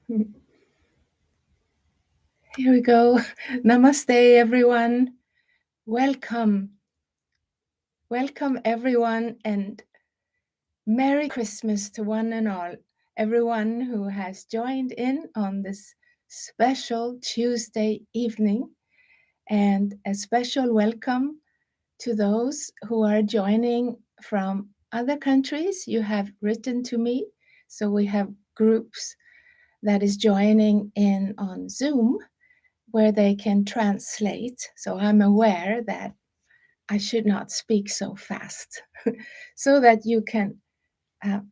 Here we go. Namaste, everyone. Welcome. Welcome, everyone, and Merry Christmas to one and all. Everyone who has joined in on this special Tuesday evening, and a special welcome to those who are joining from other countries. You have written to me, so we have groups that is joining in on Zoom, where they can translate. So I'm aware that I should not speak so fast so that you can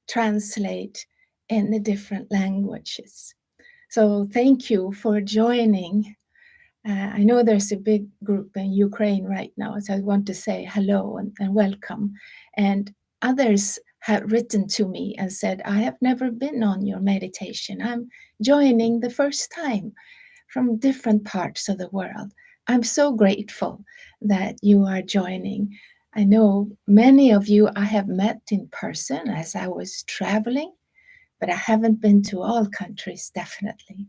translate in the different languages. So thank you for joining. I know there's a big group in Ukraine right now, so I want to say hello and welcome. And others have written to me and said, I have never been on your meditation. I'm joining the first time from different parts of the world. I'm so grateful that you are joining. I know many of you I have met in person as I was traveling, but I haven't been to all countries, definitely.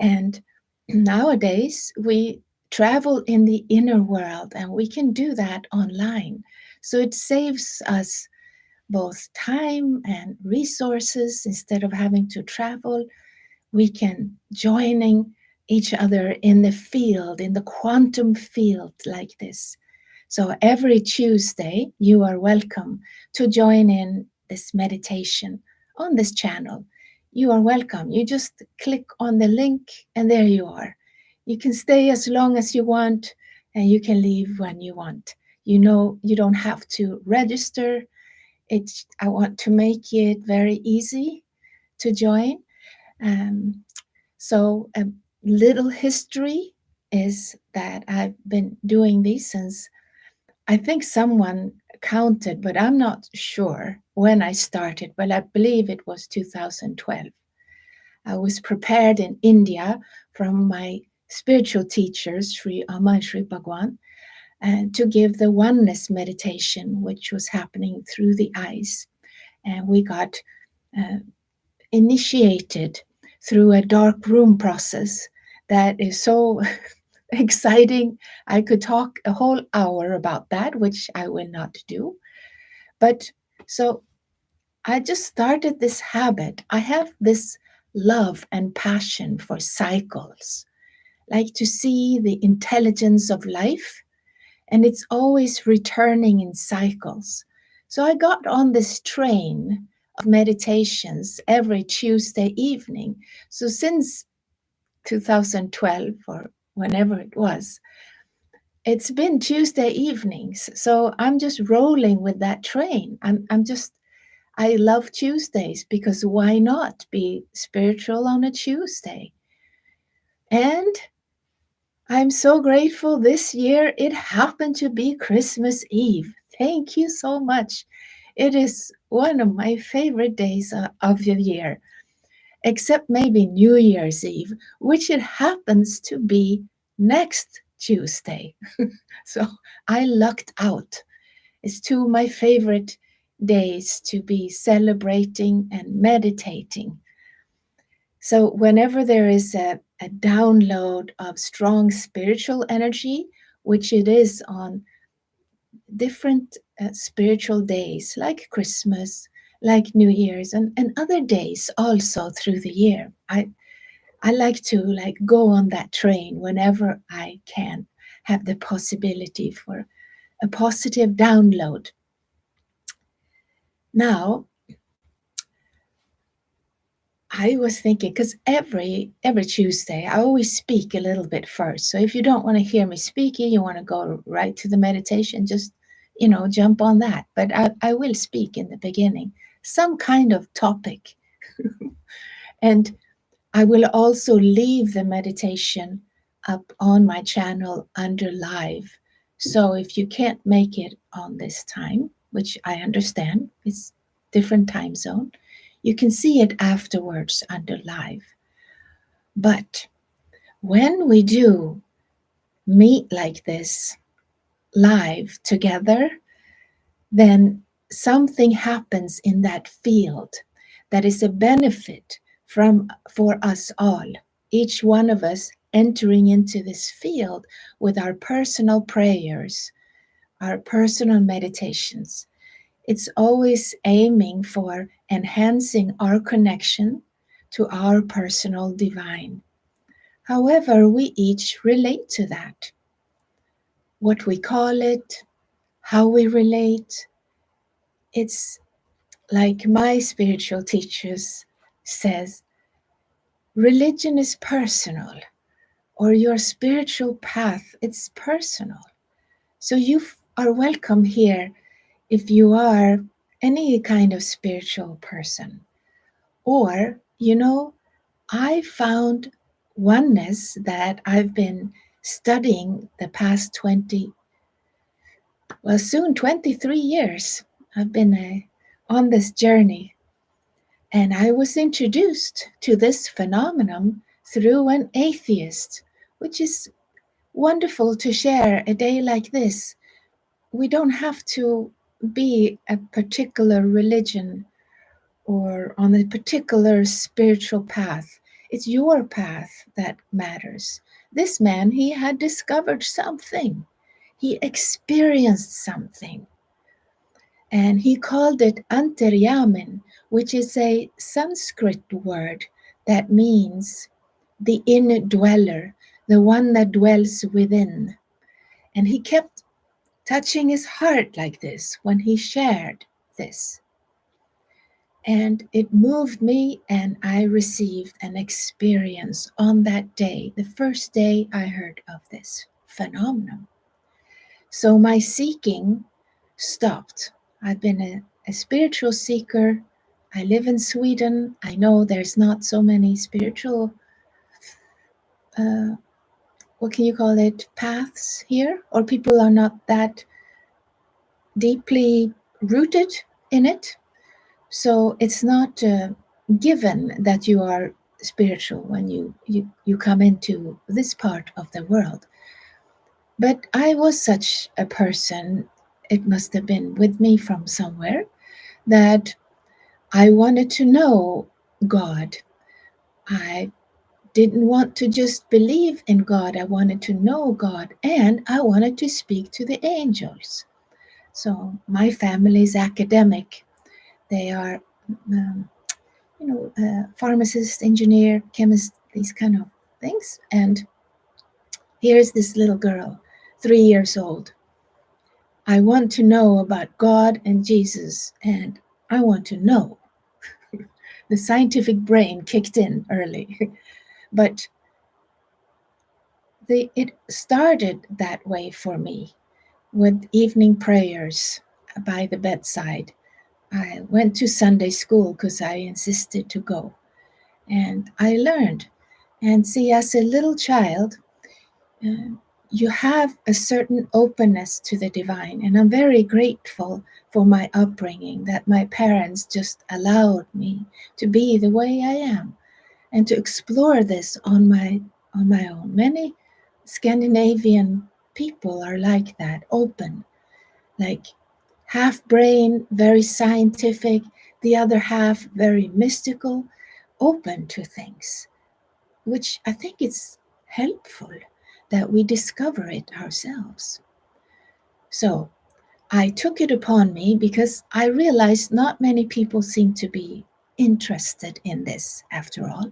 And nowadays we travel in the inner world and we can do that online. So it saves us both time and resources. Instead of having to travel, we can joining each other in the field, in the quantum field like this. So every Tuesday, you are welcome to join in this meditation on this channel. You are welcome. You just click on the link and there you are. You can stay as long as you want and you can leave when you want. You know, you don't have to register. I want to make it very easy to join. So a little history is that I've been doing these since, I think someone counted, but I'm not sure when I started, but I believe it was 2012. I was prepared in India from my spiritual teachers, Sri Amma and Sri Bhagwan, and to give the oneness meditation, which was happening through the eyes. And we got initiated through a dark room process that is so exciting. I could talk a whole hour about that, which I will not do. But so I just started this habit. I have this love and passion for cycles, like to see the intelligence of life, and it's always returning in cycles. So I got on this train of meditations every Tuesday evening. So since 2012 or whenever it was, it's been Tuesday evenings. So I'm just rolling with that train. I love Tuesdays because why not be spiritual on a Tuesday? And I'm so grateful this year it happened to be Christmas Eve. Thank you so much. It is one of my favorite days of the year, except maybe New Year's Eve, which it happens to be next Tuesday. So I lucked out. It's two of my favorite days to be celebrating and meditating. So whenever there is a download of strong spiritual energy, which it is on different spiritual days like Christmas, like New Year's, and other days also through the year, I like to go on that train whenever I can have the possibility for a positive download. Now, I was thinking, because every Tuesday I always speak a little bit first. So if you don't want to hear me speaking, you want to go right to the meditation, just jump on that. But I will speak in the beginning, some kind of topic. And I will also leave the meditation up on my channel under live. So if you can't make it on this time, which I understand, it's different time zone, you can see it afterwards under live. But when we do meet like this live together, then something happens in that field that is a benefit for us all, each one of us entering into this field with our personal prayers, our personal meditations. It's always aiming for enhancing our connection to our personal divine. However, we each relate to that. What we call it, how we relate, it's like my spiritual teachers says, religion is personal, or your spiritual path, it's personal. So you are welcome here if you are any kind of spiritual person. Or, I found oneness that I've been studying the past soon 23 years. I've been on this journey. And I was introduced to this phenomenon through an atheist, which is wonderful to share a day like this. We don't have to be a particular religion or on a particular spiritual path. It's your path that matters. This man, he had discovered something. He experienced something. And he called it antaryamin, which is a Sanskrit word that means the inner dweller, the one that dwells within. And he kept touching his heart like this when he shared this. And it moved me, and I received an experience on that day, the first day I heard of this phenomenon. So my seeking stopped. I've been a spiritual seeker. I live in Sweden. I know there's not so many spiritual, what can you call it, paths here, or people are not that deeply rooted in it. So it's not given that you are spiritual when you come into this part of the world. But I was such a person, it must have been with me from somewhere, that I wanted to know God. I didn't want to just believe in God. I wanted to know God, and I wanted to speak to the angels. So my family is academic. They are, pharmacist, engineer, chemist, these kind of things. And here's this little girl, 3 years old. I want to know about God and Jesus, and I want to know. The scientific brain kicked in early. But it started that way for me with evening prayers by the bedside. I went to Sunday school because I insisted to go. And I learned. And see, as a little child, you have a certain openness to the divine. And I'm very grateful for my upbringing, that my parents just allowed me to be the way I am and to explore this on my own. Many Scandinavian people are like that, open, like half brain, very scientific, the other half very mystical, open to things, which I think it's helpful that we discover it ourselves. So I took it upon me because I realized not many people seem to be interested in this after all.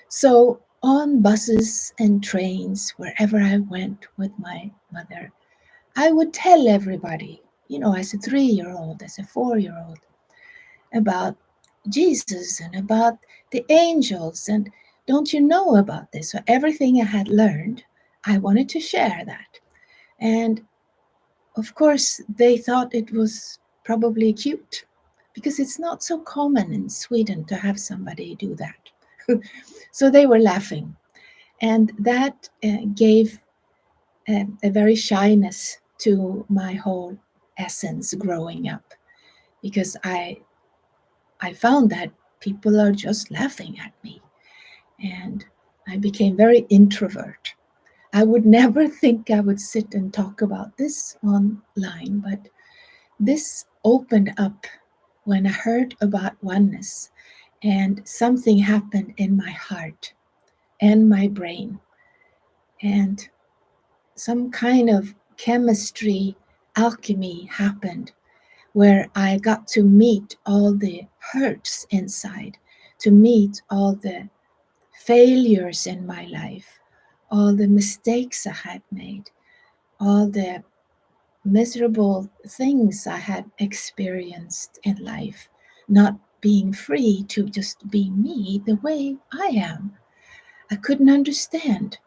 So on buses and trains, wherever I went with my mother, I would tell everybody, as a 3-year-old, as a 4-year-old, about Jesus and about the angels. And don't you know about this? So everything I had learned, I wanted to share that. And of course, they thought it was probably cute because it's not so common in Sweden to have somebody do that. So they were laughing. And that gave a very shyness to my whole essence growing up, because I found that people are just laughing at me, and I became very introvert. I would never think I would sit and talk about this online, but this opened up when I heard about oneness, and something happened in my heart and my brain, and some kind of chemistry alchemy happened where I got to meet all the hurts inside, to meet all the failures in my life, all the mistakes I had made, all the miserable things I had experienced in life, not being free to just be me the way I am. I couldn't understand.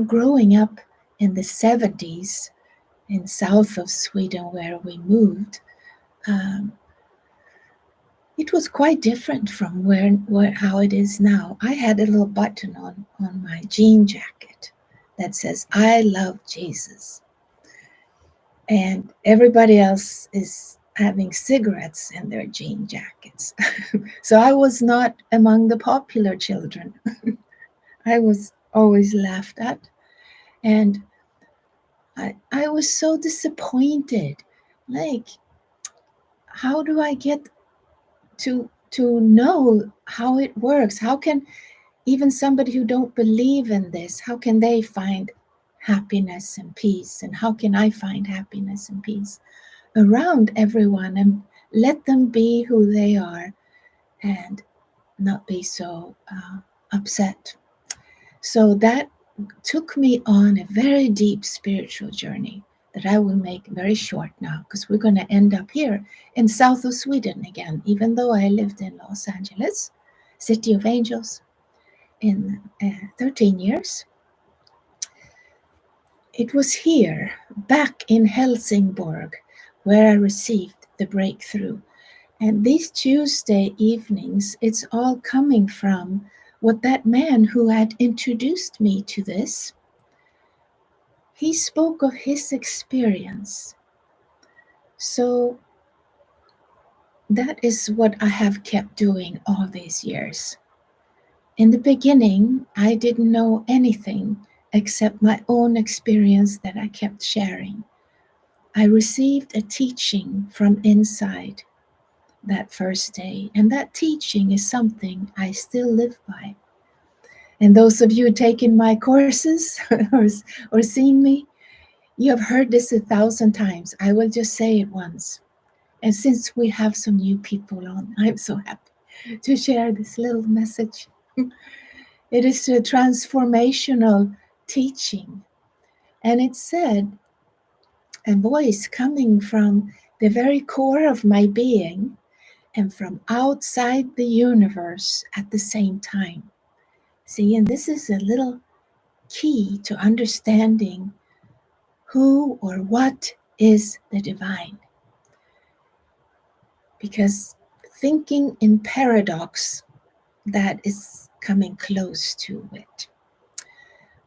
Growing up in the 70s in south of Sweden where we moved, um, it was quite different from how it is now. I had a little button on my jean jacket that says, "I love Jesus." And everybody else is having cigarettes in their jean jackets. So I was not among the popular children. I was always laughed at. And I was so disappointed. Like, how do I get to know how it works? How can even somebody who don't believe in this, how can they find happiness and peace? And how can I find happiness and peace around everyone and let them be who they are and not be so upset? So that took me on a very deep spiritual journey that I will make very short now, because we're going to end up here in south of Sweden again, even though I lived in Los Angeles, City of Angels, in 13 years. It was here, back in Helsingborg, where I received the breakthrough. And these Tuesday evenings, it's all coming from what that man who had introduced me to this, he spoke of his experience. So that is what I have kept doing all these years. In the beginning, I didn't know anything except my own experience that I kept sharing. I received a teaching from inside that first day, and that teaching is something I still live by. And those of you taking my courses or seen me, you have heard this 1,000 times. I will just say it once. And since we have some new people on, I'm so happy to share this little message. It is a transformational teaching. And it said, a voice coming from the very core of my being and from outside the universe at the same time. See, and this is a little key to understanding who or what is the divine. Because thinking in paradox, that is coming close to it.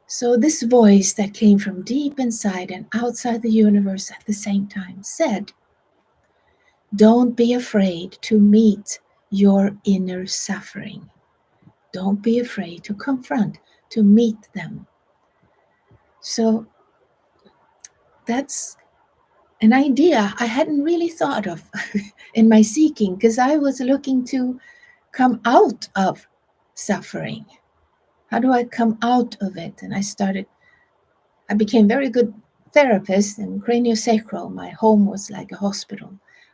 So this voice that came from deep inside and outside the universe at the same time said, don't be afraid to meet your inner suffering. Don't be afraid to confront, to meet them. So that's an idea I hadn't really thought of in my seeking, because I was looking to come out of suffering. How do I come out of it? And I became very good therapist in craniosacral. My home was like a hospital,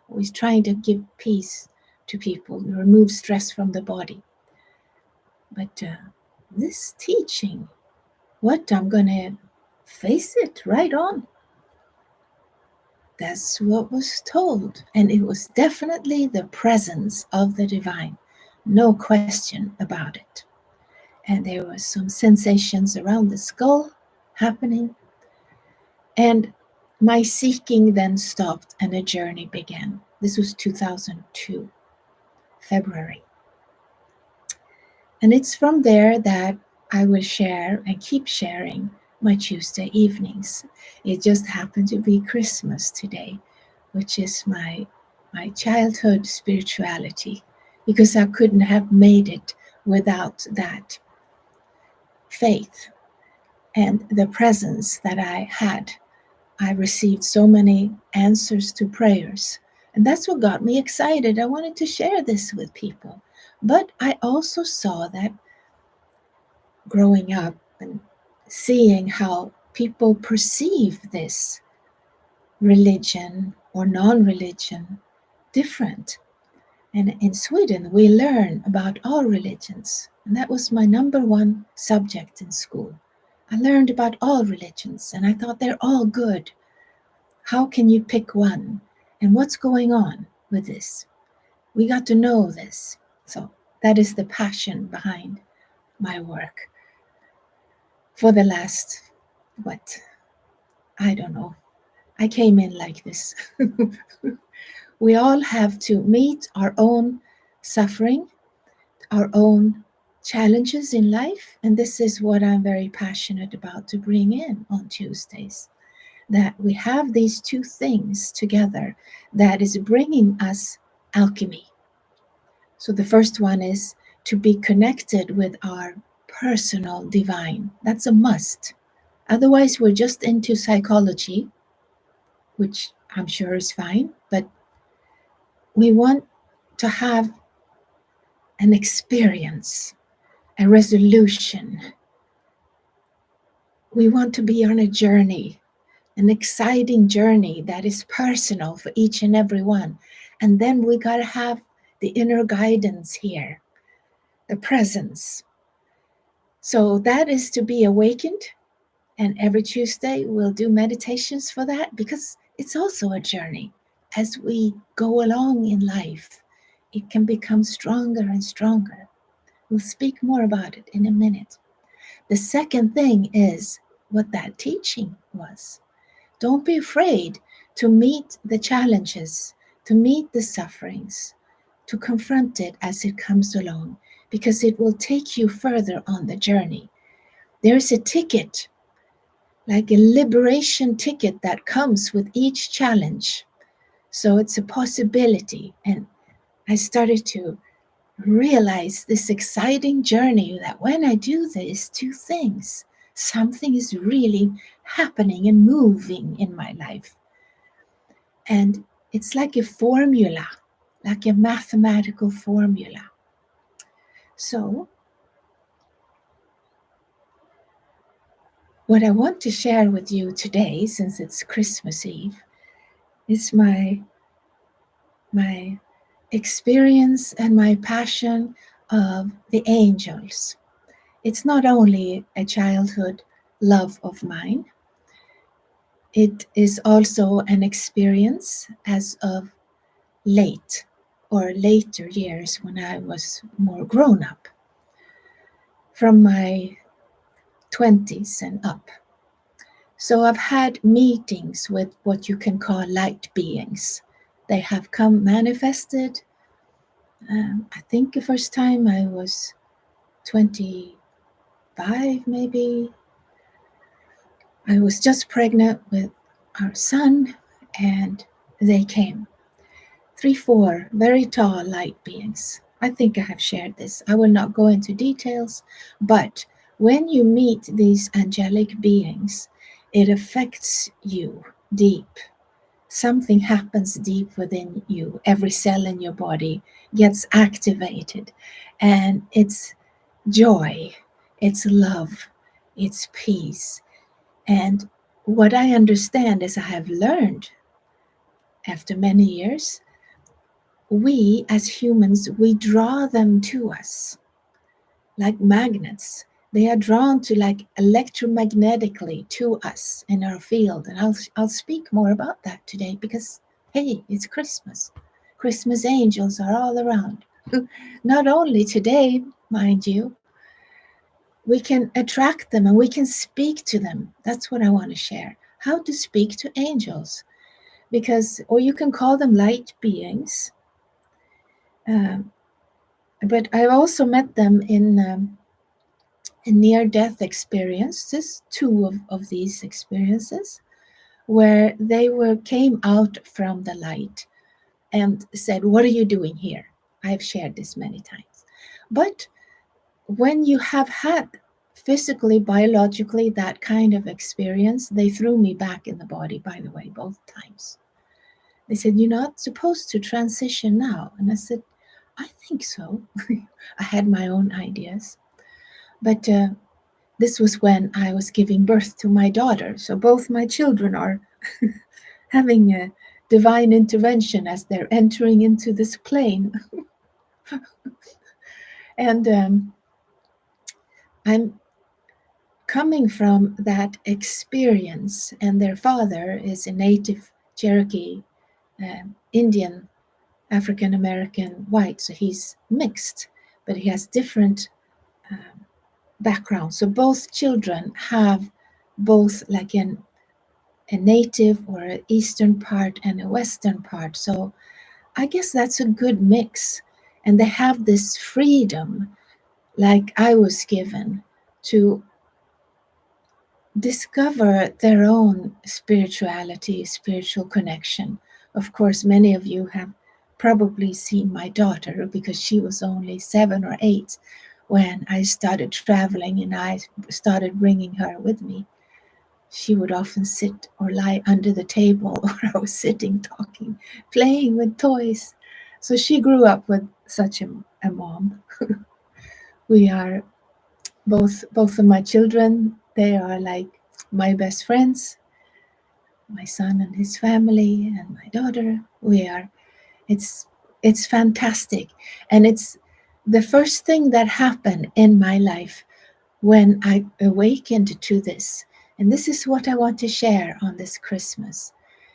always trying to give peace to people, remove stress from the body. But this teaching, what I'm going to face it right on. That's what was told. And it was definitely the presence of the divine. No question about it. And there were some sensations around the skull happening. And my seeking then stopped and a journey began. This was 2002, February. And it's from there that I will share and keep sharing my Tuesday evenings. It just happened to be Christmas today, which is my childhood spirituality, because I couldn't have made it without that faith and the presence that I had. I received so many answers to prayers, And that's what got me excited. I wanted to share this with people. But I also saw that growing up and seeing how people perceive this religion or non-religion different. And in Sweden, we learn about all religions. And that was my number one subject in school. I learned about all religions and I thought they're all good. How can you pick one? And what's going on with this? We got to know this. So that is the passion behind my work for the last, I don't know. I came in like this. We all have to meet our own suffering, our own challenges in life. And this is what I'm very passionate about to bring in on Tuesdays. That we have these two things together that is bringing us alchemy. So the first one is to be connected with our personal divine. That's a must. Otherwise, we're just into psychology, which I'm sure is fine, but we want to have an experience, a resolution. We want to be on a journey, an exciting journey that is personal for each and every one. And then we got to have the inner guidance here, the presence. So that is to be awakened. And every Tuesday we'll do meditations for that because it's also a journey. As we go along in life, it can become stronger and stronger. We'll speak more about it in a minute. The second thing is what that teaching was. Don't be afraid to meet the challenges, to meet the sufferings, to confront it as it comes along, because it will take you further on the journey. There's a ticket, like a liberation ticket that comes with each challenge. So it's a possibility. And I started to realize this exciting journey that when I do these two things, something is really happening and moving in my life. And it's like a formula, like a mathematical formula. So what I want to share with you today, since it's Christmas Eve, is my experience and my passion of the angels. It's not only a childhood love of mine, it is also an experience as of later years when I was more grown up, from my 20s and up. So I've had meetings with what you can call light beings. They have come manifested. I think the first time I was 25, maybe. I was just pregnant with our son, and they came. 3, 4 very tall light beings. I think I have shared this. I will not go into details, but when you meet these angelic beings, it affects you deep. Something happens deep within you. Every cell in your body gets activated, and it's joy, it's love, it's peace. And what I understand is I have learned after many years, we as humans, we draw them to us like magnets. They are drawn to like electromagnetically to us in our field. And I'll speak more about that today because, hey, it's Christmas. Christmas angels are all around. Not only today, mind you, we can attract them and we can speak to them. That's what I want to share. How to speak to angels. Because, or you can call them light beings. But I've also met them in near-death experiences, 2 of these experiences, where they came out from the light and said, "What are you doing here?" I've shared this many times. But when you have had physically, biologically, that kind of experience, they threw me back in the body, by the way, both times. They said, "You're not supposed to transition now." And I said, "I think so." I had my own ideas. But this was when I was giving birth to my daughter. So both my children are having a divine intervention as they're entering into this plane. And I'm coming from that experience, and their father is a native Cherokee, Indian, African American, white, so he's mixed, but he has different backgrounds. So both children have both like a native or an eastern part and a western part. So I guess that's a good mix, and they have this freedom, like I was given, to discover their own spirituality, spiritual connection. Of course, many of you have probably seen my daughter because she was only 7 or 8 when I started traveling and I started bringing her with me. She would often sit or lie under the table, or I was sitting, talking, playing with toys. So she grew up with such a mom. We are both of my children, they are like my best friends. My son and his family and my daughter, we are, it's fantastic. And it's the first thing that happened in my life when I awakened to this. And this is what I want to share on this Christmas,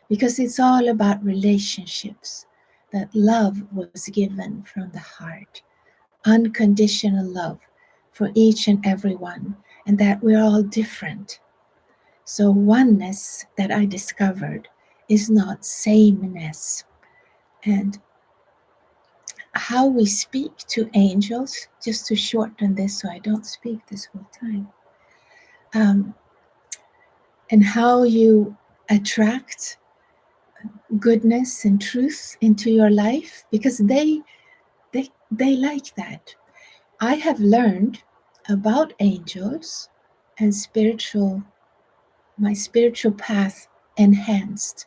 because it's all about relationships, that love was given from the heart, unconditional love for each and every one, and that we're all different. So oneness that I discovered is not sameness. And how we speak to angels, just to shorten this so I don't speak this whole time, and how you attract goodness and truth into your life, because they like that. I have learned about angels and my spiritual path enhanced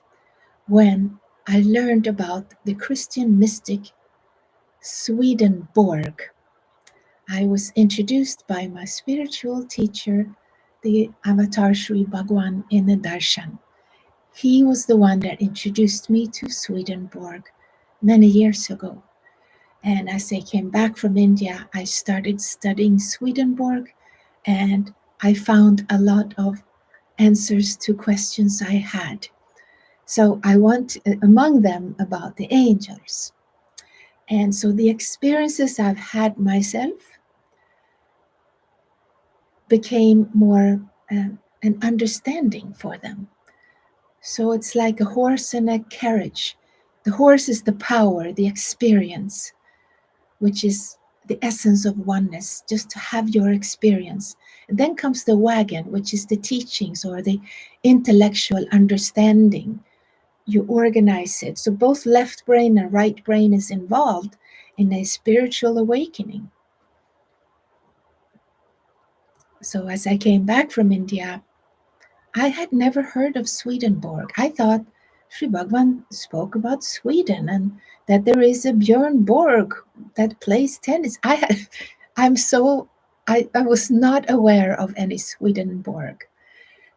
when I learned about the Christian mystic Swedenborg. I was introduced by my spiritual teacher, the Avatar Sri Bhagwan in the Darshan. He was the one that introduced me to Swedenborg many years ago. And as I came back from India, I started studying Swedenborg, and I found a lot of answers to questions I had. So I want, among them, about the angels. And so the experiences I've had myself became more an understanding for them. So it's like a horse and a carriage. The horse is the power, the experience, which is the essence of oneness, just to have your experience. And then comes the wagon, which is the teachings or the intellectual understanding. You organize it. So both left brain and right brain is involved in a spiritual awakening. So as I came back from India, I had never heard of Swedenborg. I thought Sri Bhagwan spoke about Sweden and that there is a Björn Borg that plays tennis. I was not aware of any Swedenborg.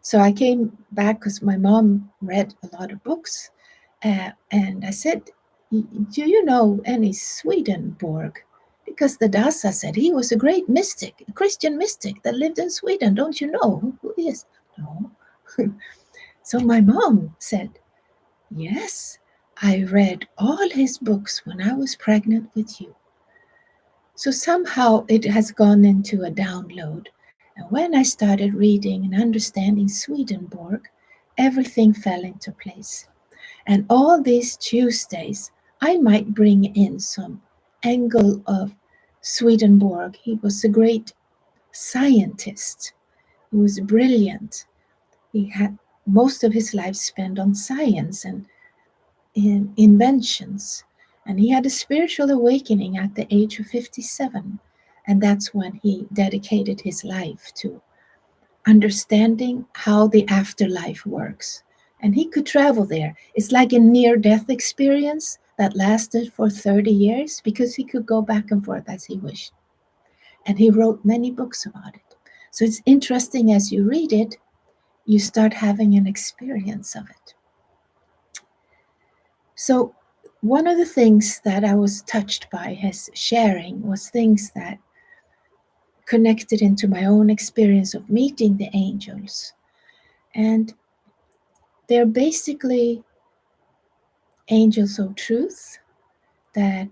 So I came back because my mom read a lot of books, and I said, "Do you know any Swedenborg?" Because the Dasa said he was a great mystic, a Christian mystic that lived in Sweden. Don't you know who he is? No. So my mom said, "Yes, I read all his books when I was pregnant with you." So somehow it has gone into a download. And when I started reading and understanding Swedenborg, everything fell into place. And all these Tuesdays, I might bring in some angle of Swedenborg. He was a great scientist. He was brilliant. He had most of his life spent on science and in inventions. And he had a spiritual awakening at the age of 57. And that's when he dedicated his life to understanding how the afterlife works. And he could travel there. It's like a near-death experience that lasted for 30 years because he could go back and forth as he wished. And he wrote many books about it. So it's interesting as you read it, you start having an experience of it. So one of the things that I was touched by his sharing was things that connected into my own experience of meeting the angels. And they're basically angels of truth that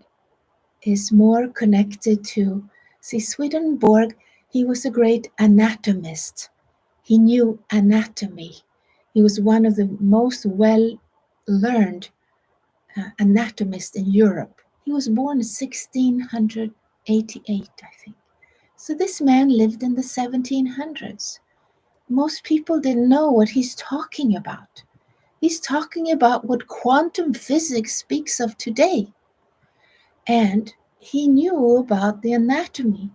is more connected to, see, Swedenborg, he was a great anatomist. He knew anatomy. He was one of the most well-learned anatomists in Europe. He was born in 1688, I think. So this man lived in the 1700s. Most people didn't know what he's talking about. He's talking about what quantum physics speaks of today. And he knew about the anatomy.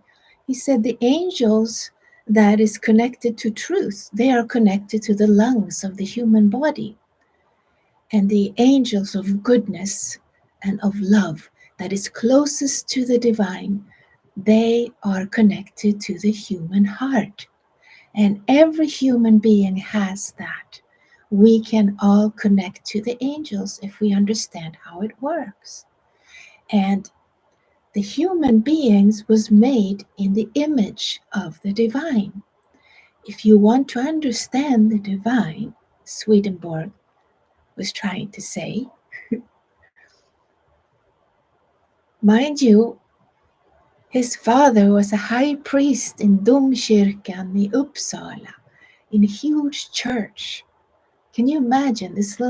He said the angels that is connected to truth, they are connected to the lungs of the human body. And the angels of goodness and of love that is closest to the divine, they are connected to the human heart. And every human being has that. We can all connect to the angels if we understand how it works. And the human beings was made in the image of the divine. If you want to understand the divine, Swedenborg was trying to say, mind you, his father was a high priest in Domkyrkan in Uppsala, in a huge church. Can you imagine this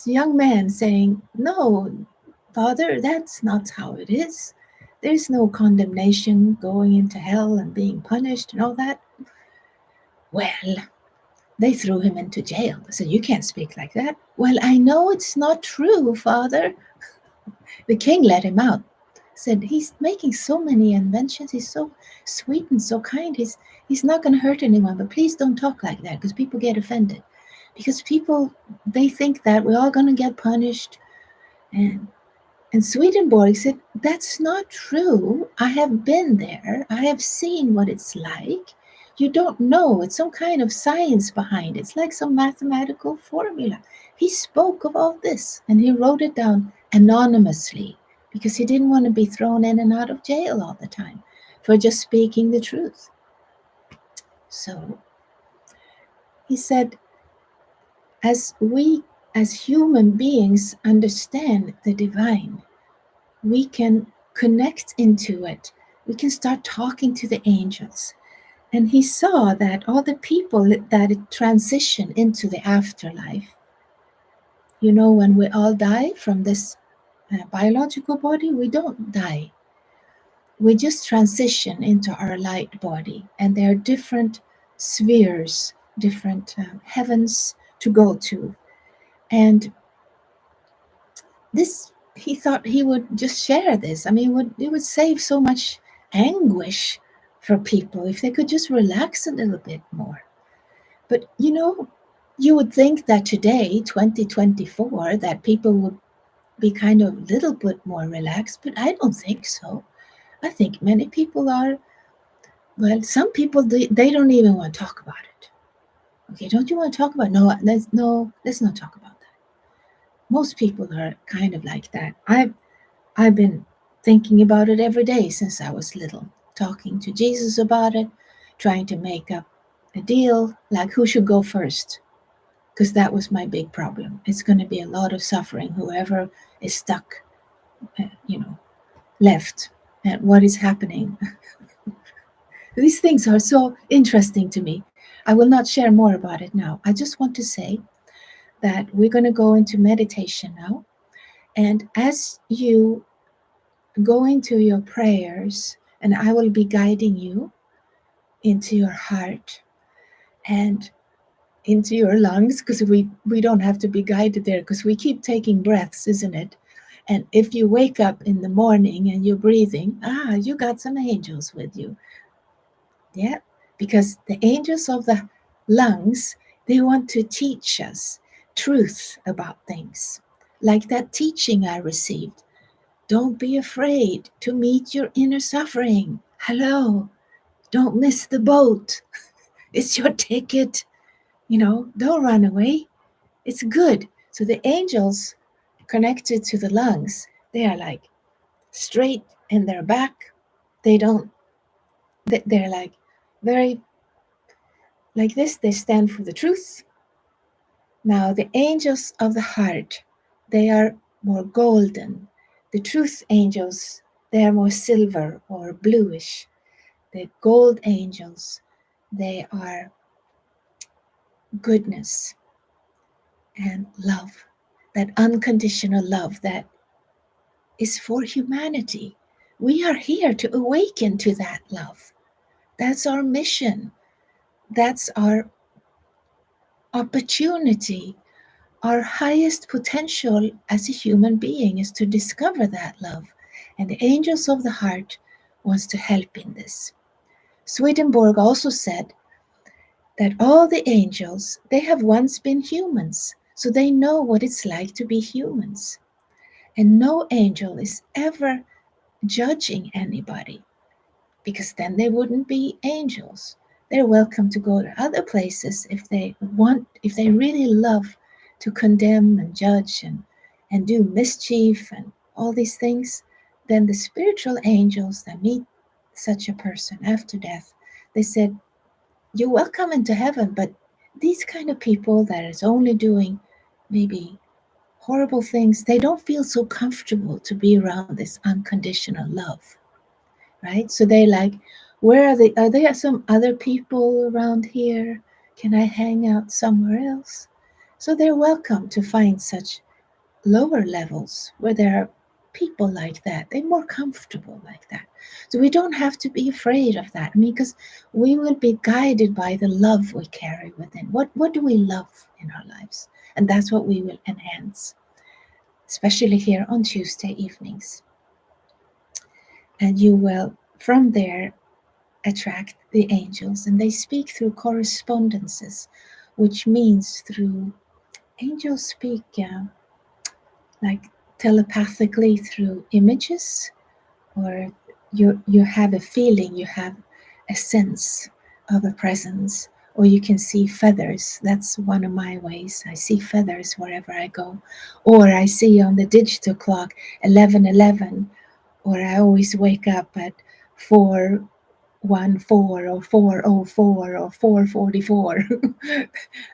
young man saying, no, Father, that's not how it is. There's no condemnation, going into hell and being punished and all that. Well, they threw him into jail. They said, you can't speak like that. Well, I know it's not true, Father. The king let him out. Said, he's making so many inventions. He's so sweet and so kind. He's not going to hurt anyone, but please don't talk like that because people get offended. Because people, they think that we're all going to get punished. And Swedenborg said, that's not true. I have been there. I have seen what it's like. You don't know. It's some kind of science behind it. It's like some mathematical formula. He spoke of all this and he wrote it down anonymously because he didn't want to be thrown in and out of jail all the time for just speaking the truth. So he said, as we as human beings understand the divine, we can connect into it. We can start talking to the angels. And he saw that all the people that transition into the afterlife, you know, when we all die from this biological body, we don't die. We just transition into our light body. And there are different spheres, different heavens to go to. And this, he thought he would just share this. I mean, it would save so much anguish for people if they could just relax a little bit more. But, you know, you would think that today, 2024, that people would be kind of a little bit more relaxed, but I don't think so. I think many people are, well, some people, they don't even want to talk about it. Okay, don't you want to talk about it? No, let's not talk about that. Most people are kind of like that. I've been thinking about it every day since I was little, talking to Jesus about it, trying to make up a deal, like who should go first, because that was my big problem. It's going to be a lot of suffering, whoever is stuck, left, and what is happening. These things are so interesting to me. I will not share more about it now. I just want to say that we're going to go into meditation now. And as you go into your prayers, and I will be guiding you into your heart and into your lungs, because we don't have to be guided there because we keep taking breaths, isn't it? And if you wake up in the morning and you're breathing, you got some angels with you. Yeah, because the angels of the lungs, They want to teach us truth about things. Like that teaching I received. Don't be afraid to meet your inner suffering. Hello, don't miss the boat. It's your ticket. Don't run away. It's good. So the angels connected to the lungs, they are like straight in their back. They're like very like this. They stand for the truth. Now the angels of the heart, they are more golden. The truth angels, they are more silver or bluish. The gold angels, they are goodness and love, that unconditional love that is for humanity. We are here to awaken to that love. That's our mission. That's our opportunity. Our highest potential as a human being is to discover that love. And the angels of the heart wants to help in this. Swedenborg also said that all the angels, they have once been humans, so they know what it's like to be humans. And no angel is ever judging anybody, because then they wouldn't be angels. They're welcome to go to other places if they want, if they really love to condemn and judge and do mischief and all these things. Then the spiritual angels that meet such a person after death, they said, you're welcome into heaven, but these kind of people that is only doing maybe horrible things, they don't feel so comfortable to be around this unconditional love, right? So they like, where are they? Are there some other people around here? Can I hang out somewhere else? So they're welcome to find such lower levels where there are people like that. They're more comfortable like that. So we don't have to be afraid of that. I mean, because we will be guided by the love we carry within. What do we love in our lives? And that's what we will enhance, especially here on Tuesday evenings. And you will, from there, attract the angels, and they speak through correspondences, which means through angels speak like telepathically through images, or you have a feeling, you have a sense of a presence, or you can see feathers. That's one of my ways. I see feathers wherever I go, or I see on the digital clock 11:11, or I always wake up at 4:14 or 4:04 or 4:44.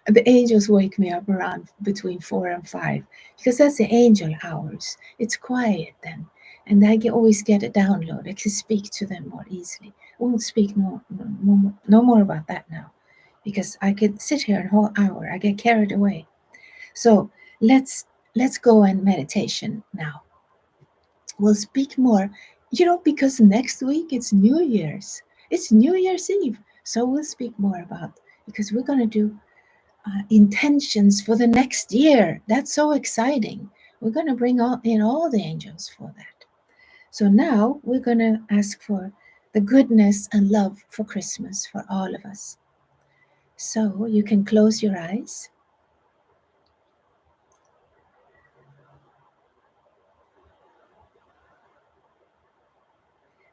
The angels wake me up around between 4 and 5, because that's the angel hours. It's quiet then, and I can always get a download. I can speak to them more easily. I won't speak no more about that now, because I could sit here a whole hour. I get carried away. So let's go in meditation now. We'll speak more, because next week it's New Year's. It's New Year's Eve. So we'll speak more about, because we're going to do intentions for the next year. That's so exciting. We're going to bring in all the angels for that. So now we're going to ask for the goodness and love for Christmas for all of us. So you can close your eyes.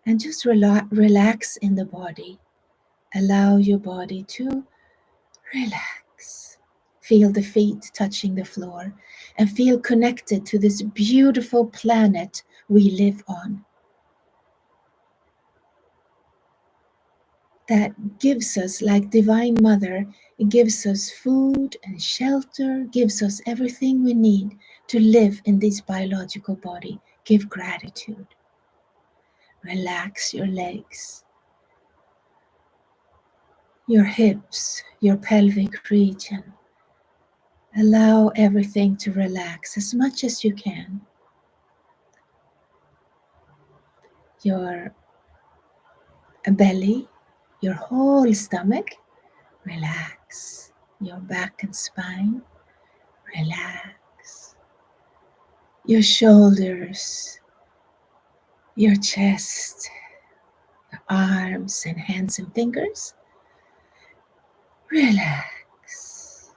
And just relax in the body. Allow your body to relax. Feel the feet touching the floor and feel connected to this beautiful planet we live on, that gives us, like Divine Mother, it gives us food and shelter, gives us everything we need to live in this biological body. Give gratitude. Relax your legs, your hips, your pelvic region. Allow everything to relax as much as you can. Your belly, your whole stomach, relax. Your back and spine, relax. Your shoulders, your chest, your arms and hands and fingers, relax.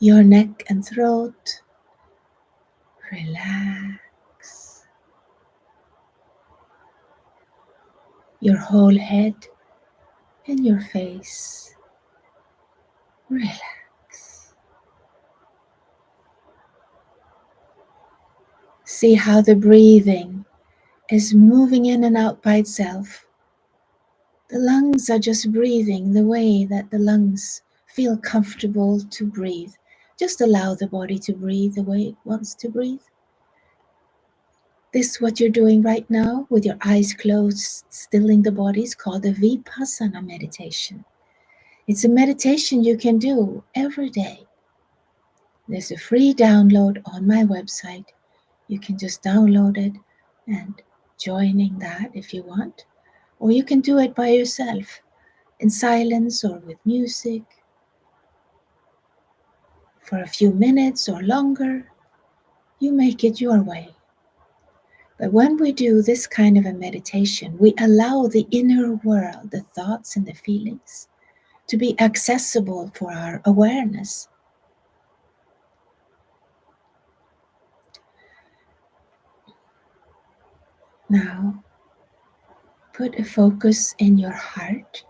Your neck and throat, relax. Your whole head and your face, relax. See how the breathing is moving in and out by itself. The lungs are just breathing the way that the lungs feel comfortable to breathe. Just allow the body to breathe the way it wants to breathe. This, what you're doing right now with your eyes closed, stilling the body, is called a Vipassana meditation. It's a meditation you can do every day. There's a free download on my website. You can just download it and joining that if you want. Or you can do it by yourself in silence or with music for a few minutes or longer. You make it your way. But when we do this kind of a meditation, we allow the inner world, the thoughts and the feelings, to be accessible for our awareness. Now, put a focus in your heart.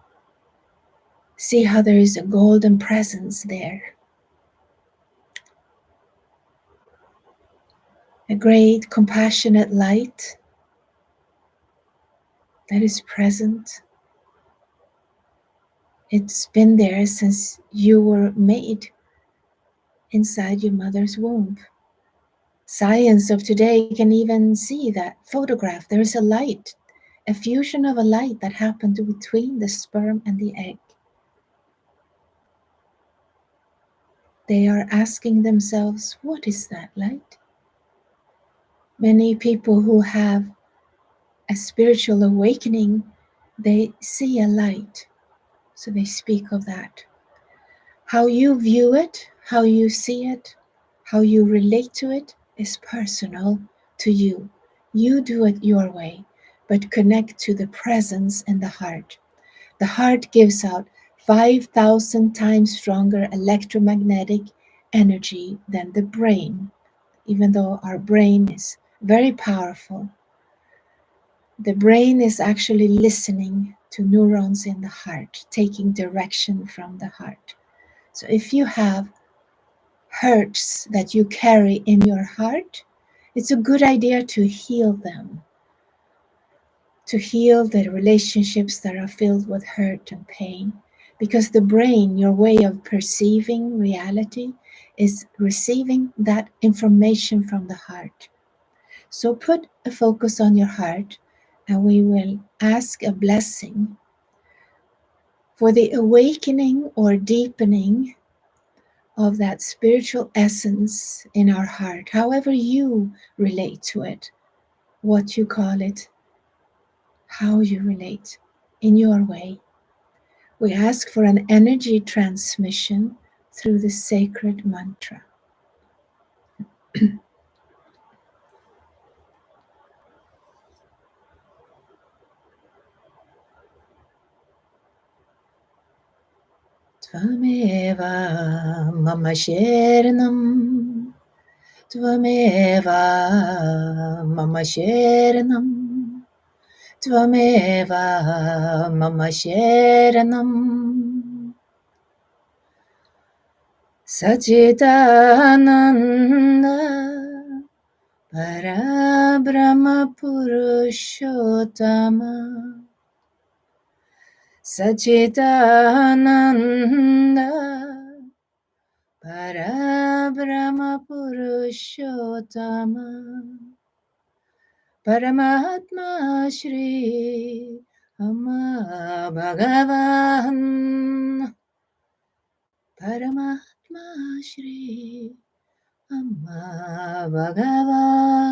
See how there is a golden presence there. A great compassionate light that is present. It's been there since you were made inside your mother's womb. Science of today can even see that photograph. There is a light, a fusion of a light that happened between the sperm and the egg. They are asking themselves, what is that light? Many people who have a spiritual awakening, they see a light. So they speak of that. How you view it, how you see it, how you relate to it is personal to you. You do it your way, but connect to the presence in the heart. The heart gives out 5,000 times stronger electromagnetic energy than the brain. Even though our brain is very powerful, the brain is actually listening to neurons in the heart, taking direction from the heart. So if you have hurts that you carry in your heart, it's a good idea to heal them, to heal the relationships that are filled with hurt and pain. Because the brain, your way of perceiving reality, is receiving that information from the heart. So put a focus on your heart, and we will ask a blessing for the awakening or deepening of that spiritual essence in our heart, however you relate to it, what you call it, how you relate in your way. We ask for an energy transmission through the sacred mantra. Tvameva mama sharanam, Tvameva mama sharanam, Tvameva mama sharanam. Sachidananda Parabrahma Purushottama Sachidananda Parabrahma Purushottama Paramatma Shri Amma Bhagavan Paramatma Shri Amma Bhagavan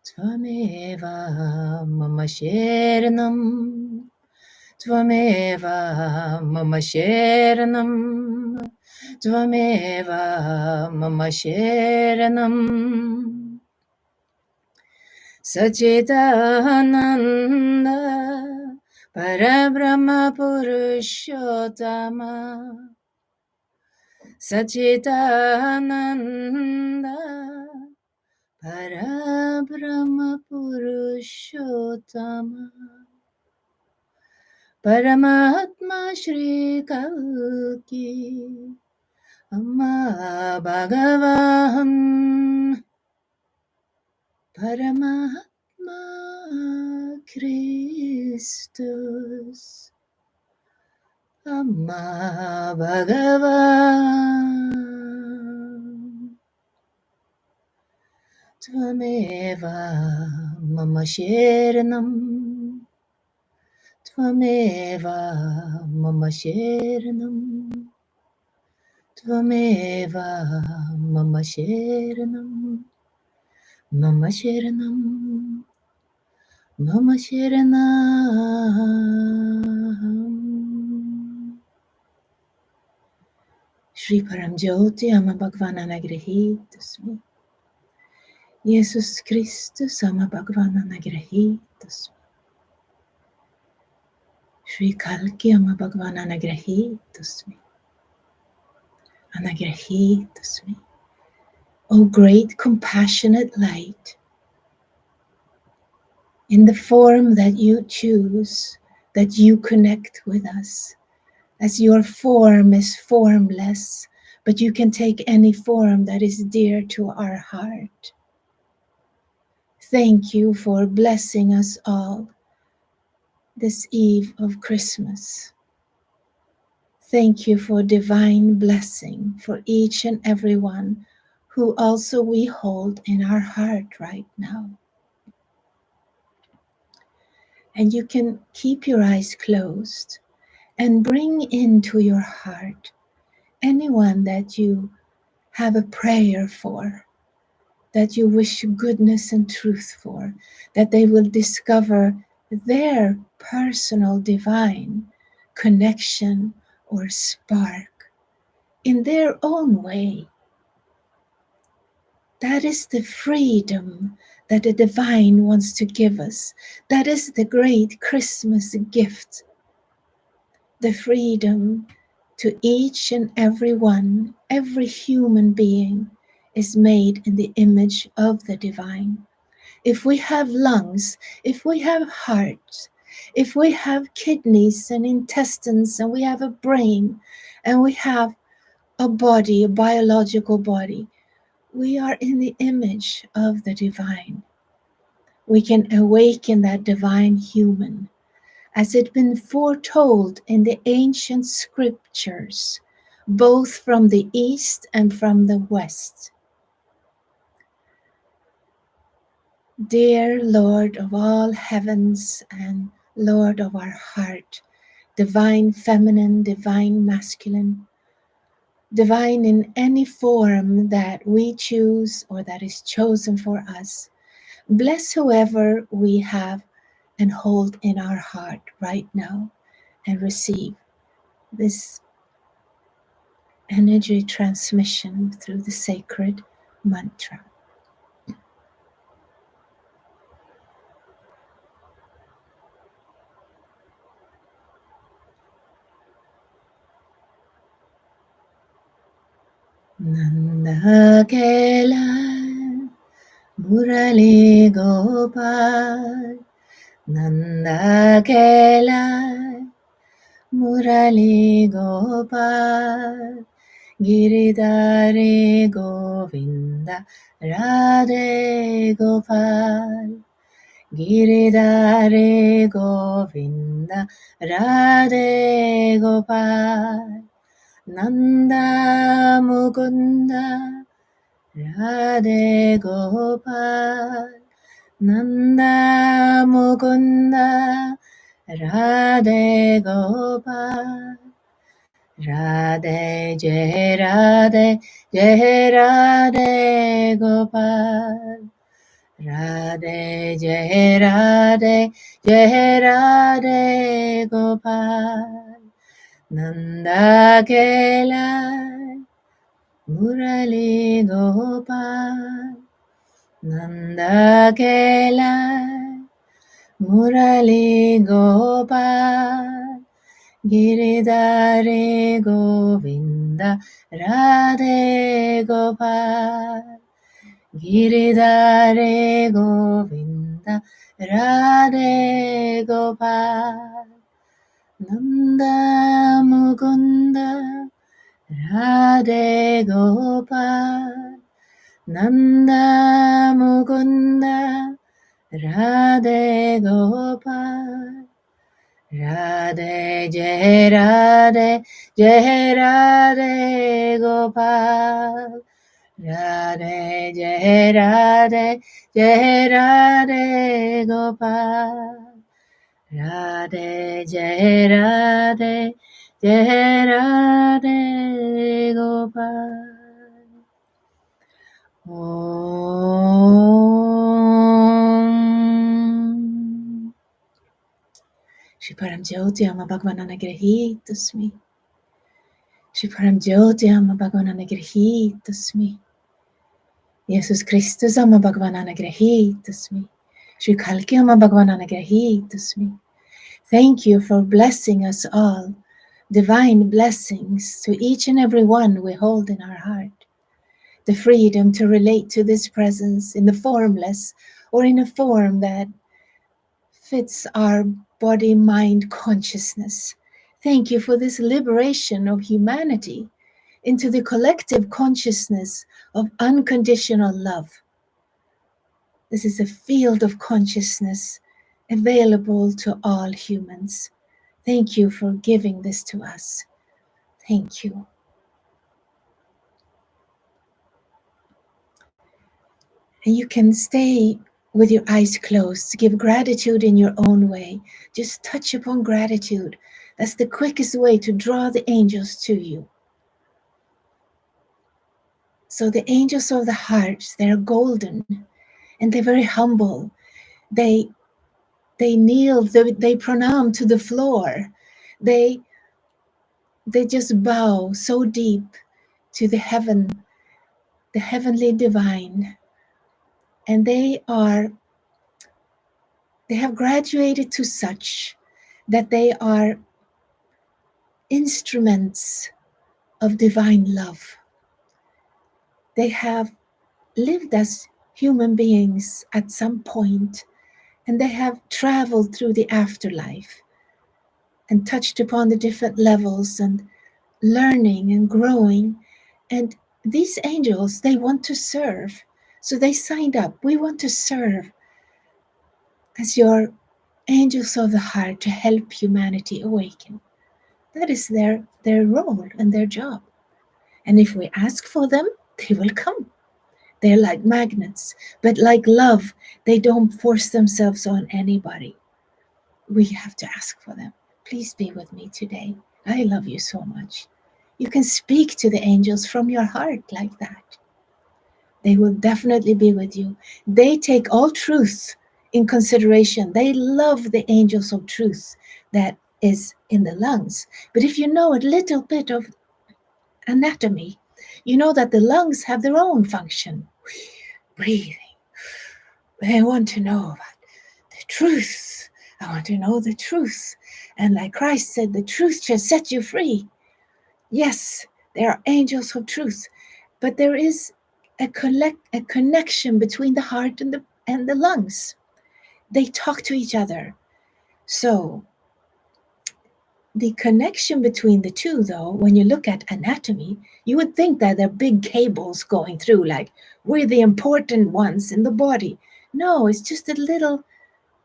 Tvameva Mama Sharanam Tvameva Mama Sharanam Tvameva Mama Sharanam Sachidananda Parabrahma Purushottama Sachidananda Parabrahma Purushottama Paramatma Shri Kalki Amma Bhagavan Paramatma Christus Amma Bhagavan Tvameva Mama Sharanam Tvameva Mama Sharanam Tvameva Mama Sharanam Mama Sharanam Mama Sharanam Shri Paramjyoti Ama Bhagavana Nagrahitasmi Jesus Kristus Ama Bhagavana Nagrahitasmi Shri Kalki Ama Bhagavana Nagrahitasmi Anagrahitasmi O great compassionate light, in the form that you choose, that you connect with us, as your form is formless, but you can take any form that is dear to our heart. Thank you for blessing us all this eve of Christmas. Thank you for divine blessing for each and every one who also we hold in our heart right now. And you can keep your eyes closed and bring into your heart anyone that you have a prayer for, that you wish goodness and truth for, that they will discover their personal divine connection or spark in their own way. That is the freedom that the divine wants to give us. That is the great Christmas gift. The freedom to each and every one, every human being is made in the image of the divine. If we have lungs, if we have heart, if we have kidneys and intestines, and we have a brain, and we have a body, a biological body, we are in the image of the divine. We can awaken that divine human, as it had been foretold in the ancient scriptures, both from the east and from the west. Dear Lord of all heavens and Lord of our heart, divine feminine, divine masculine, divine in any form that we choose or that is chosen for us, bless whoever we have and hold in our heart right now and receive this energy transmission through the sacred mantra. Nanda Kela Murali Gopal Nanda Kela Murali Gopal Giridhari Govinda Radhe Gopal Giridhari Govinda Radhe Gopal Nanda Mukunda Radhe Gopal Nanda Mukunda Radhe Gopal Radhe Jai Radhe Jai Radhe Gopal Radhe Jai Radhe Jai Radhe Gopal Nanda Kela Murali Gopal Nanda Kela Murali Gopal Giridhari Govinda Govinda, Radhe Gopal. Giridhare Govinda, Radhe Gopal. Nanda Mukunda, Radhe Gopal. Nanda Mukunda, Radhe Gopal. Radhe Jai Radhe Jai Radhe Gopal. Radhe Jai Radhe Jai Radhe Gopal. Radhe Jai Radhe Jai Radhe Gopal. Om Shri Param Jyoti Amma Bhagavan Anagrahitasmi. Shri Param Jyoti Amma Bhagavan Anagrahitasmi. Jesus Kristus Amma Bhagavan Anagrahitasmi. Shri Kalki Amma Bhagavan Anagrahitasmi. Thank you for blessing us all. Divine blessings to each and every one we hold in our heart. The freedom to relate to this presence in the formless or in a form that fits our body, mind, consciousness. Thank you for this liberation of humanity into the collective consciousness of unconditional love. This is a field of consciousness available to all humans. Thank you for giving this to us. Thank you. And you can stay with your eyes closed, give gratitude in your own way. Just touch upon gratitude. That's the quickest way to draw the angels to you. So the angels of the heart, they're golden and they're very humble. They kneel, they pronounce to the floor. They just bow so deep to the heavenly divine. And they have graduated to such that they are instruments of divine love. They have lived as human beings at some point, and they have traveled through the afterlife and touched upon the different levels and learning and growing. And these angels, they want to serve. So they signed up. We want to serve as your angels of the heart to help humanity awaken. That is their role and their job. And if we ask for them, they will come. They're like magnets, but like love, they don't force themselves on anybody. We have to ask for them. Please be with me today. I love you so much. You can speak to the angels from your heart like that. They will definitely be with you. They take all truth in consideration. They love the angels of truth that is in the lungs. But if you know a little bit of anatomy, you know that the lungs have their own function. Breathing. They want to know about the truth. I want to know the truth. And like Christ said, the truth shall set you free. Yes, there are angels of truth, but there is a connection between the heart and the lungs. They talk to each other. So the connection between the two, though, when you look at anatomy, you would think that there are big cables going through, like we're the important ones in the body. No, it's just a little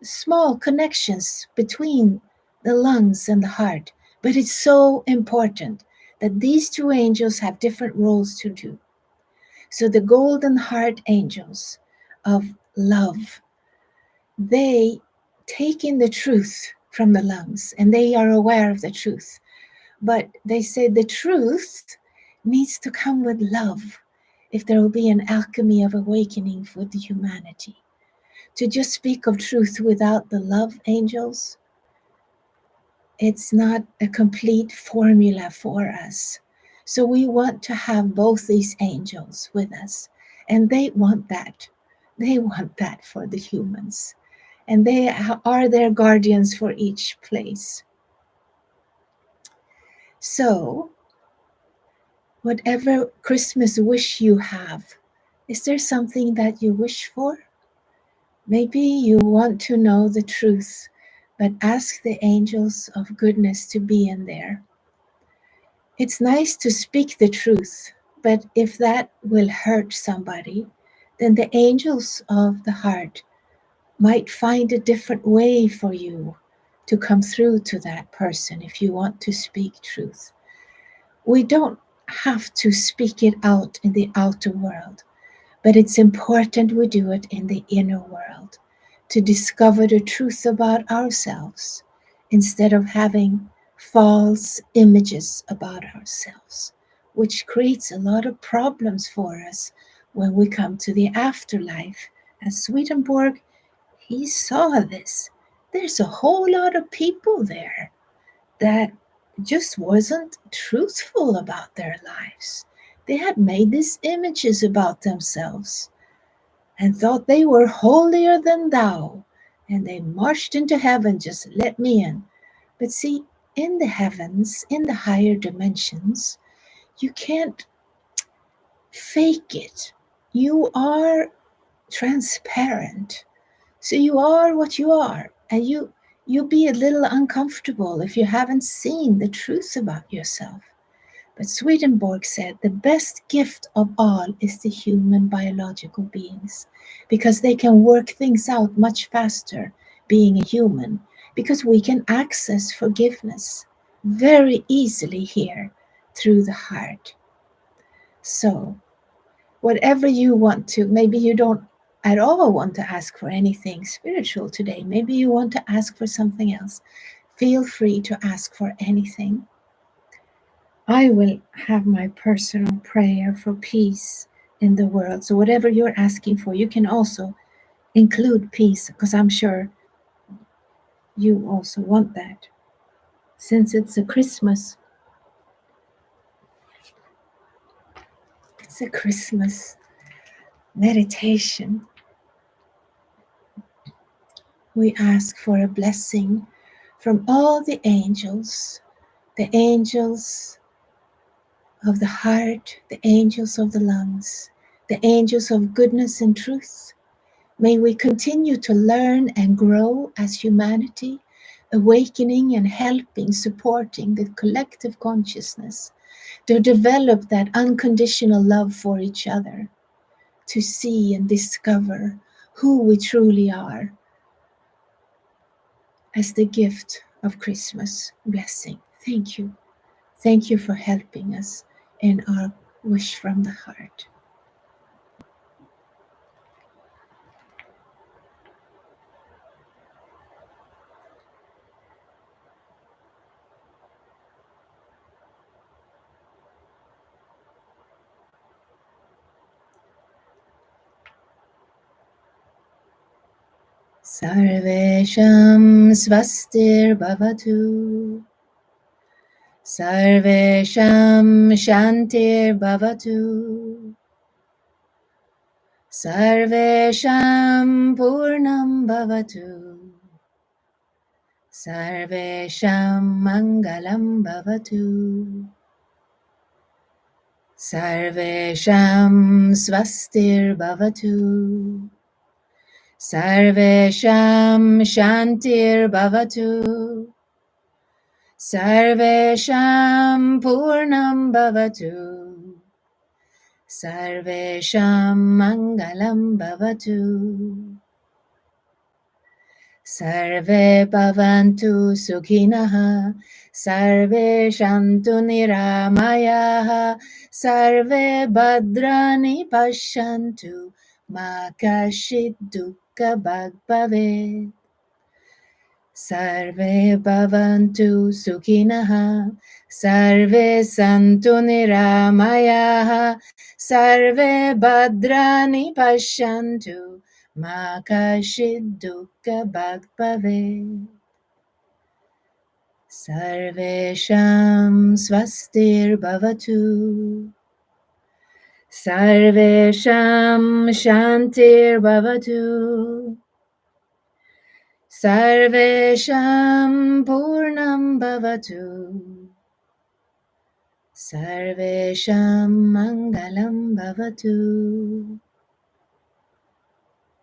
small connections between the lungs and the heart. But it's so important that these two angels have different roles to do. So the golden heart angels of love, they take in the truth from the lungs and they are aware of the truth. But they say the truth needs to come with love if there will be an alchemy of awakening for the humanity. To just speak of truth without the love angels, it's not a complete formula for us. So we want to have both these angels with us. And they want that. They want that for the humans. And they are their guardians for each place. So Whatever Christmas wish you have, is there something that you wish for? Maybe you want to know the truth, but ask the angels of goodness to be in there. It's nice to speak the truth, but if that will hurt somebody, then the angels of the heart might find a different way for you to come through to that person if you want to speak truth. We don't have to speak it out in the outer world, but it's important we do it in the inner world to discover the truth about ourselves instead of having false images about ourselves, which creates a lot of problems for us when we come to the afterlife. And Swedenborg, he saw this. There's a whole lot of people there that just wasn't truthful about their lives. They had made these images about themselves and thought they were holier than thou, and they marched into heaven, just let me in. But see, in the heavens, in the higher dimensions, you can't fake it. You are transparent. So you are what you are, and you'll be a little uncomfortable if you haven't seen the truth about yourself. But Swedenborg said the best gift of all is the human biological beings, because they can work things out much faster being a human, because we can access forgiveness very easily here through the heart. So whatever you want to, maybe you don't at all want to ask for anything spiritual today. Maybe you want to ask for something else. Feel free to ask for anything. I will have my personal prayer for peace in the world. So whatever you're asking for, you can also include peace, because I'm sure you also want that. Since it's a Christmas meditation, we ask for a blessing from all the angels of the heart, the angels of the lungs, the angels of goodness and truth. May we continue to learn and grow as humanity, awakening and helping, supporting the collective consciousness to develop that unconditional love for each other, to see and discover who we truly are as the gift of Christmas blessing. Thank you. Thank you for helping us in our wish from the heart. Sarvesham svastir bhavatu. Sarvesham shantir bhavatu. Sarvesham purnam bhavatu. Sarvesham mangalam bhavatu. Sarvesham svastir bhavatu. Sarvesham shantir bhavatu. Sarvesham purnam bhavatu. Sarvesham mangalam bhavatu. Sarve bhavantu sukhinaha. Sarve shantu niramayaha. Sarve bhadrani pashantu. Ma kashid dukkha bhag bhavet. Sarve bhavantu sukhinaha. Sarve santu niramayaha. Sarve bhadrani pashantu. Ma kashid dukkha bhag bhavet. Sarvesham svastir bhavatu. Sarvesham shantir bhavatu. Sarvesham purnam bhavatu. Sarvesham Mangalam Bhavatu.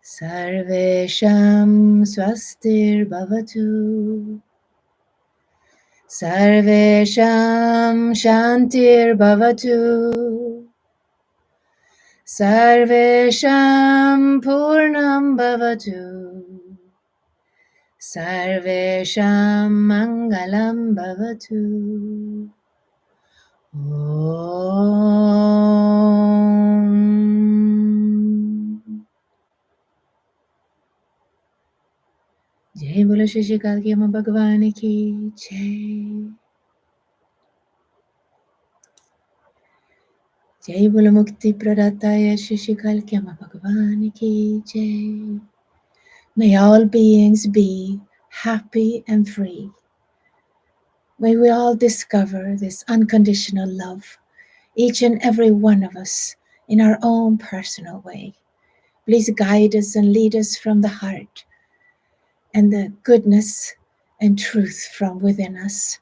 Sarvesham Swastir Bhavatu. Sarvesham Shantir Bhavatu. Sarvesham Purnam Bhavatu. Sarvesham Mangalam Bhavatu. Om. Jai Bolo Shri Shri Kalki Amma Bhagwan Ki Jai. Jai Bolo Mukti Pradataya Shri Shri Kalki Amma Bhagwan Ki Jai. May all beings be happy and free. May we all discover this unconditional love, each and every one of us, in our own personal way. Please guide us and lead us from the heart and the goodness and truth from within us.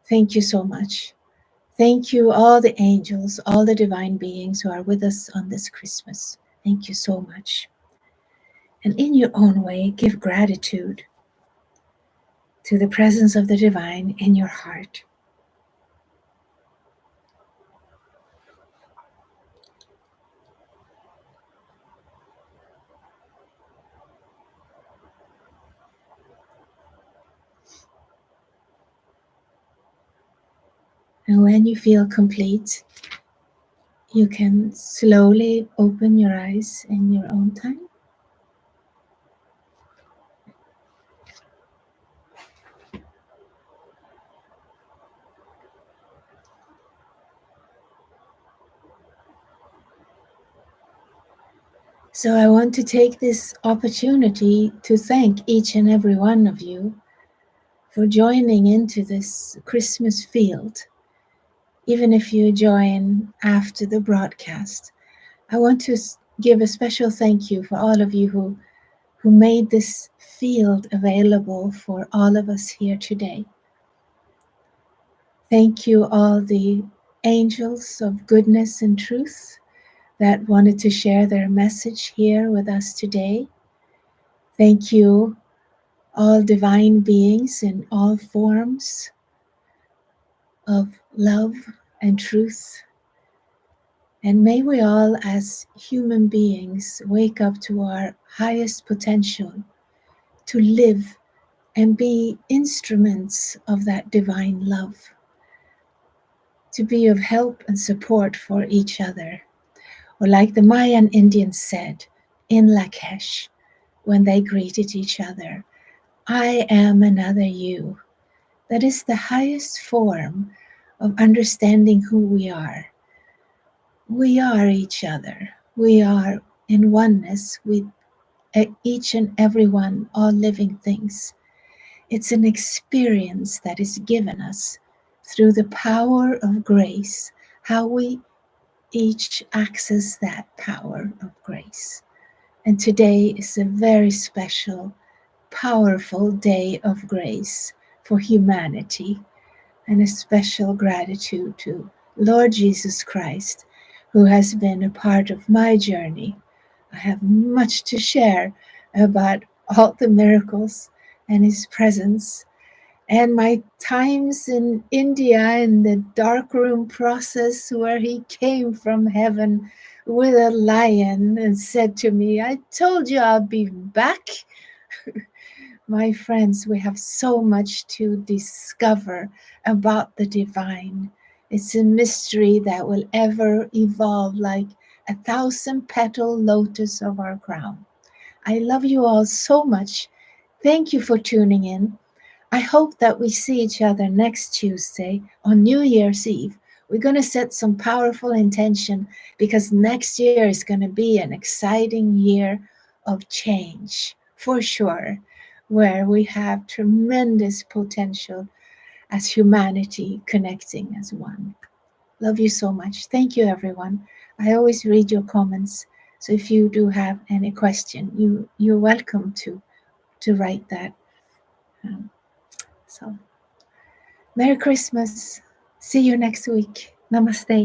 Thank you so much. Thank you, all the angels, all the divine beings who are with us on this Christmas. Thank you so much. And in your own way, give gratitude to the presence of the divine in your heart. And when you feel complete, you can slowly open your eyes in your own time. So I want to take this opportunity to thank each and every one of you for joining into this Christmas field. Even if you join after the broadcast, I want to give a special thank you for all of you who made this field available for all of us here today. Thank you, all the angels of goodness and truth that wanted to share their message here with us today. Thank you, all divine beings in all forms of love and truth. And may we all, as human beings, wake up to our highest potential to live and be instruments of that divine love, to be of help and support for each other. Or like the Mayan Indians said in Lakesh, when they greeted each other, I am another you. That is the highest form of understanding who we are. We are each other. We are in oneness with each and every one, all living things. It's an experience that is given us through the power of grace, how we each access that power of grace. And today is a very special, powerful day of grace for humanity, and a special gratitude to Lord Jesus Christ, who has been a part of my journey. I have much to share about all the miracles and his presence, and my times in India in the darkroom process, where he came from heaven with a lion and said to me, I told you I'll be back. My friends, we have so much to discover about the divine. It's a mystery that will ever evolve like 1,000-petal lotus of our crown. I love you all so much. Thank you for tuning in. I hope that we see each other next Tuesday on New Year's Eve. We're going to set some powerful intention, because next year is going to be an exciting year of change, for sure, where we have tremendous potential as humanity connecting as one. Love you so much. Thank you, everyone. I always read your comments, so if you do have any question, you're welcome to write that. So, Merry Christmas. See you next week. Namaste.